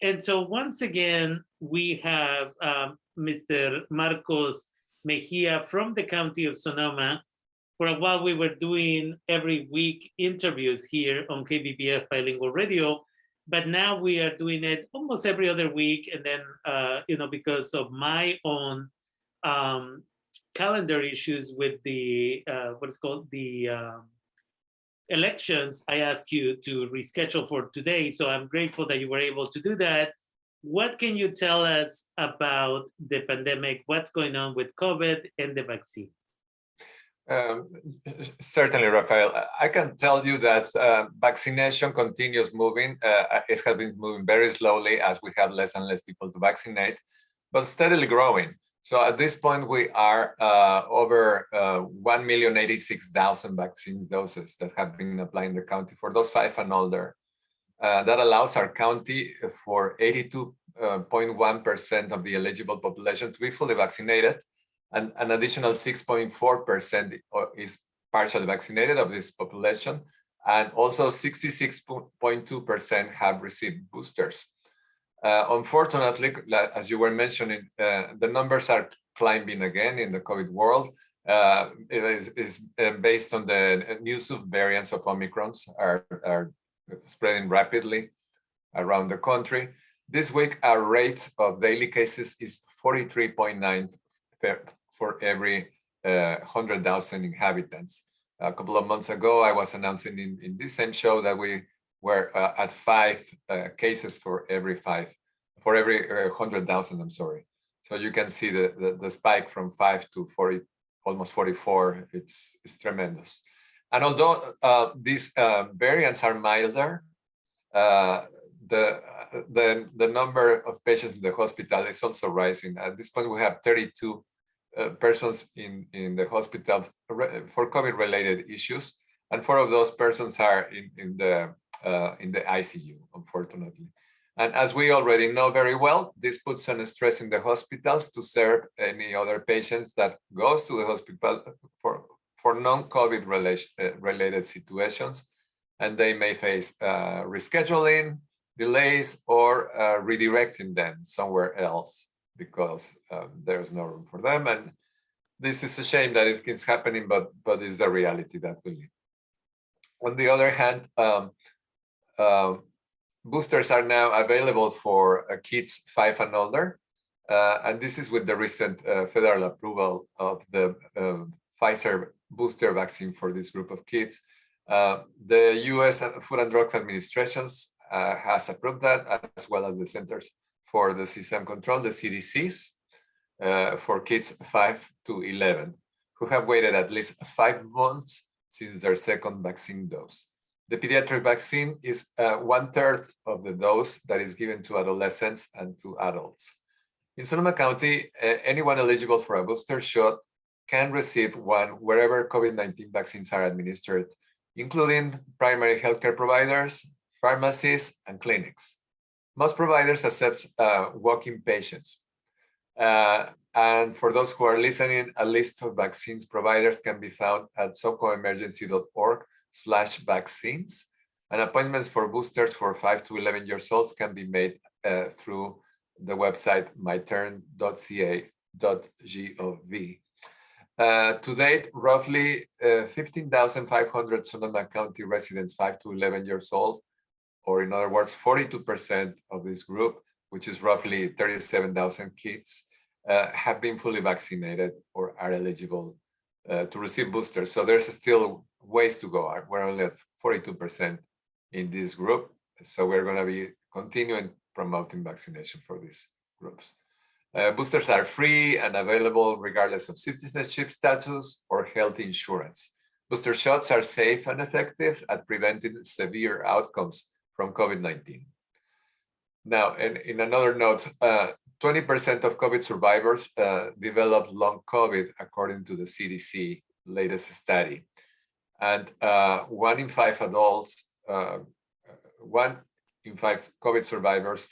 And so once again, we have Mr. Marcos Mejia from the county of Sonoma. For a while, we were doing every week interviews here on KBBF Bilingual Radio, but now we are doing it almost every other week. And then, because of my own calendar issues with the elections, I ask you to reschedule for today. So I'm grateful that you were able to do that. What can you tell us about the pandemic? What's going on with COVID and the vaccine? Certainly, Rafael. I can tell you that vaccination continues moving. It has been moving very slowly as we have less and less people to vaccinate, but steadily growing. So at this point, we are over 1,086,000 vaccine doses that have been applied in the county for those 5 and older. That allows our county for 82.1% of the eligible population to be fully vaccinated, and an additional 6.4% is partially vaccinated of this population, and also 66.2% have received boosters. Unfortunately, as you were mentioning, the numbers are climbing again in the COVID world. It is based on the new subvariants of Omicrons are spreading rapidly around the country. This week, our rate of daily cases is 43.9 for every 100,000 inhabitants. A couple of months ago, I was announcing in this same show that we were at 5 cases for every 100,000. I'm sorry. So you can see the spike from 5 to 40, almost 44. It's tremendous. And although these variants are milder, the number of patients in the hospital is also rising. At this point, we have 32 persons in the hospital for COVID-related issues, and 4 of those persons are in the ICU, unfortunately. And as we already know very well, this puts some stress in the hospitals to serve any other patients that goes to the hospital for non-COVID related situations, and they may face rescheduling, delays, or redirecting them somewhere else because there's no room for them. And this is a shame that it keeps happening, but it's the reality that we live. On the other hand, boosters are now available for kids 5 and older, and this is with the recent federal approval of the Pfizer booster vaccine for this group of kids. The U.S. Food and Drug Administration has approved that, as well as the Centers for Disease and Control, the CDCs, for kids 5 to 11 who have waited at least 5 months since their second vaccine dose. The pediatric vaccine is 1/3 of the dose that is given to adolescents and to adults. In Sonoma County, anyone eligible for a booster shot can receive one wherever COVID-19 vaccines are administered, including primary healthcare providers, pharmacies, and clinics. Most providers accept walk-in patients. And for those who are listening, a list of vaccines providers can be found at socoemergency.org/vaccines. And appointments for boosters for 5 to 11 years old can be made through the website myturn.ca.gov. To date, roughly 15,500 Sonoma County residents 5 to 11 years old, or in other words, 42% of this group, which is roughly 37,000 kids, have been fully vaccinated or are eligible to receive boosters. So there's still ways to go. We're only at 42% in this group. So we're going to be continuing promoting vaccination for these groups. Boosters are free and available regardless of citizenship status or health insurance. Booster shots are safe and effective at preventing severe outcomes from COVID-19. Now, in another note, 20% of COVID survivors developed long COVID, according to the CDC latest study. And 1 in 5 adults, 1 in 5 COVID survivors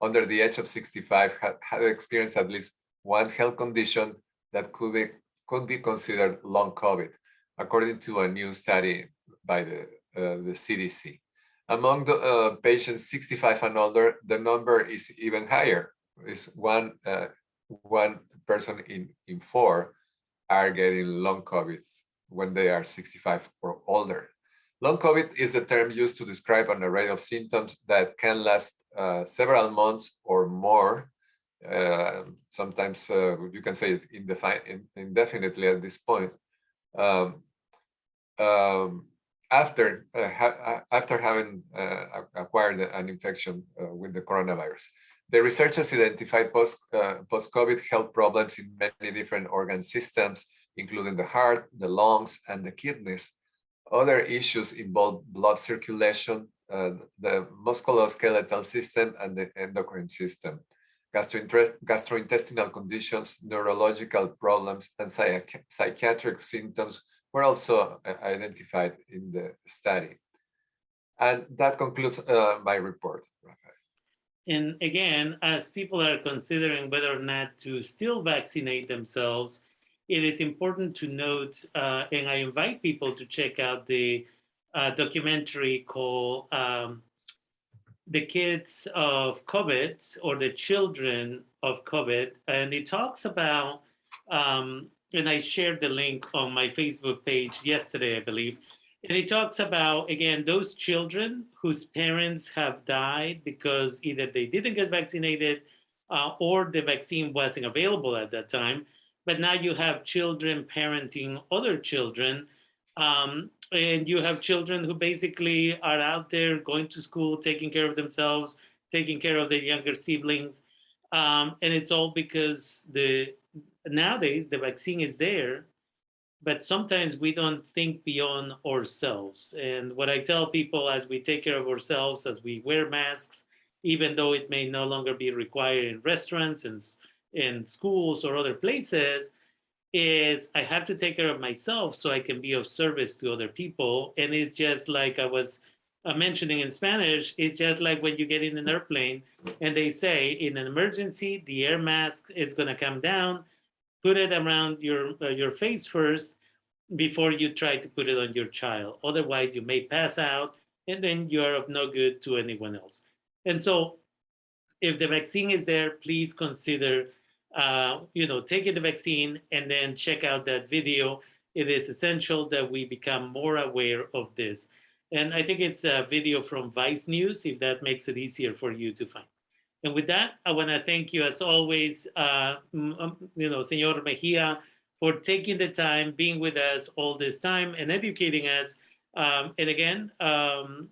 under the age of 65 had experienced at least one health condition that could be considered long COVID, according to a new study by the CDC. Among the patients 65 and older, the number is even higher. It's one person in four are getting long COVID when they are 65 or older. Long COVID is the term used to describe an array of symptoms that can last several months or more. Sometimes you can say it indefinitely at this point. After having acquired an infection with the coronavirus. The researchers identified post-COVID health problems in many different organ systems, including the heart, the lungs, and the kidneys. Other issues involve blood circulation, the musculoskeletal system, and the endocrine system. Gastrointestinal conditions, neurological problems, and psychiatric symptoms were also identified in the study. And that concludes my report, Rafael. And again, as people are considering whether or not to still vaccinate themselves, it is important to note, and I invite people to check out the documentary called The Kids of COVID, or The Children of COVID. And it talks about, and I shared the link on my Facebook page yesterday, I believe. And it talks about, again, those children whose parents have died because either they didn't get vaccinated or the vaccine wasn't available at that time. But now you have children parenting other children. And you have children who basically are out there going to school, taking care of themselves, taking care of their younger siblings. And it's all because nowadays the vaccine is there, but sometimes we don't think beyond ourselves. And what I tell people, as we take care of ourselves, as we wear masks, even though it may no longer be required in restaurants and in schools or other places, is I have to take care of myself so I can be of service to other people. And it's just like I was mentioning in Spanish, it's just like when you get in an airplane and they say in an emergency, the air mask is going to come down, put it around your face first before you try to put it on your child. Otherwise, you may pass out and then you are of no good to anyone else. And so if the vaccine is there, please consider taking the vaccine and then check out that video. It is essential that we become more aware of this. And I think it's a video from Vice News, if that makes it easier for you to find. And with that, I want to thank you as always, Senor Mejia, for taking the time, being with us all this time and educating us. And again,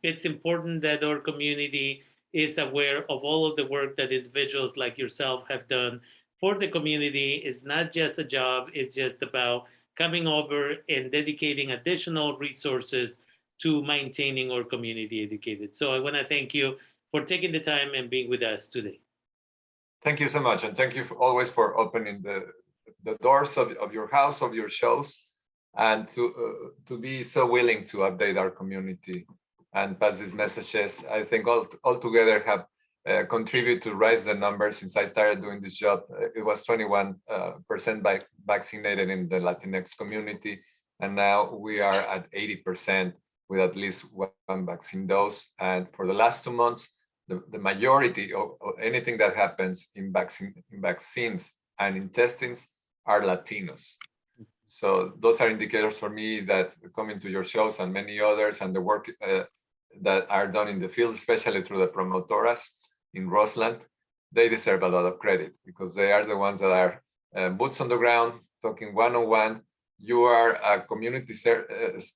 it's important that our community is aware of all of the work that individuals like yourself have done for the community. It's not just a job, it's just about coming over and dedicating additional resources to maintaining our community educated. So I want to thank you for taking the time and being with us today. Thank you so much. And thank you always for opening the doors of your house, of your shows, and to be so willing to update our community and pass these messages. I think all together have contributed to raise the numbers. Since I started doing this job, it was 21% vaccinated in the Latinx community. And now we are at 80% with at least one vaccine dose. And for the last 2 months, the majority of anything that happens in vaccines and in testings are Latinos. So those are indicators for me that coming to your shows and many others, and the work that are done in the field, especially through the promotoras in Roseland, they deserve a lot of credit because they are the ones that are boots on the ground, talking one-on-one. You are a community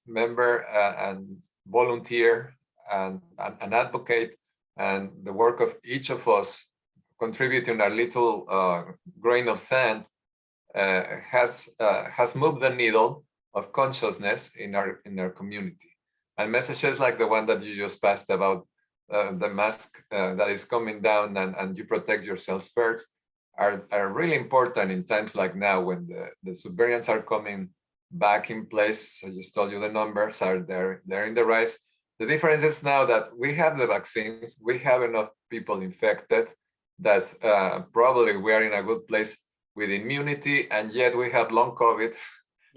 member and volunteer and an advocate, and the work of each of us contributing a little grain of sand has moved the needle of consciousness in our community. And messages like the one that you just passed about the mask that is coming down and you protect yourselves first are really important in times like now when the subvariants are coming back in place. I just told you the numbers are there, they're in the rise. The difference is now that we have the vaccines, we have enough people infected that probably we are in a good place with immunity, and yet we have long COVID.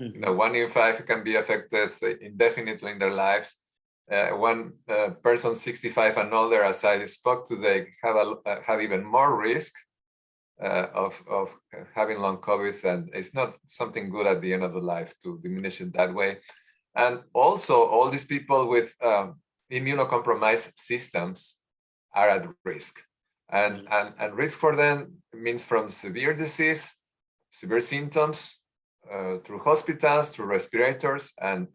Mm-hmm. 1 in 5 can be affected indefinitely in their lives. One person 65 and older, as I spoke today, have even more risk of having long COVID, and it's not something good at the end of the life to diminish it that way. And also, all these people with immunocompromised systems are at risk, and risk for them means from severe disease, severe symptoms, through hospitals, through respirators, and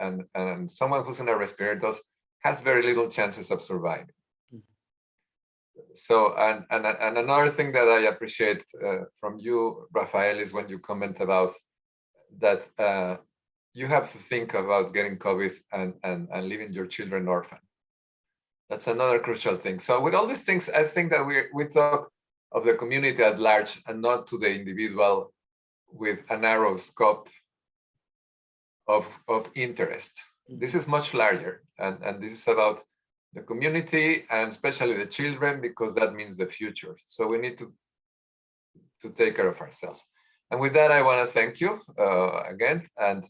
someone who's in a respirator has very little chances of surviving. So, and another thing that I appreciate from you, Rafael, is when you comment about that you have to think about getting COVID and leaving your children orphan. That's another crucial thing. So with all these things, I think that we talk of the community at large and not to the individual with a narrow scope of interest. This is much larger, and this is about the community and especially the children, because that means the future. So we need to take care of ourselves. And with that, I want to thank you again. And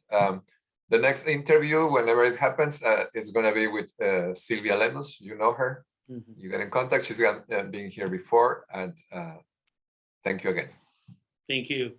the next interview, whenever it happens, is going to be with Sylvia Lemus. You know her. You get in contact. She's been here before. And thank you again. Thank you.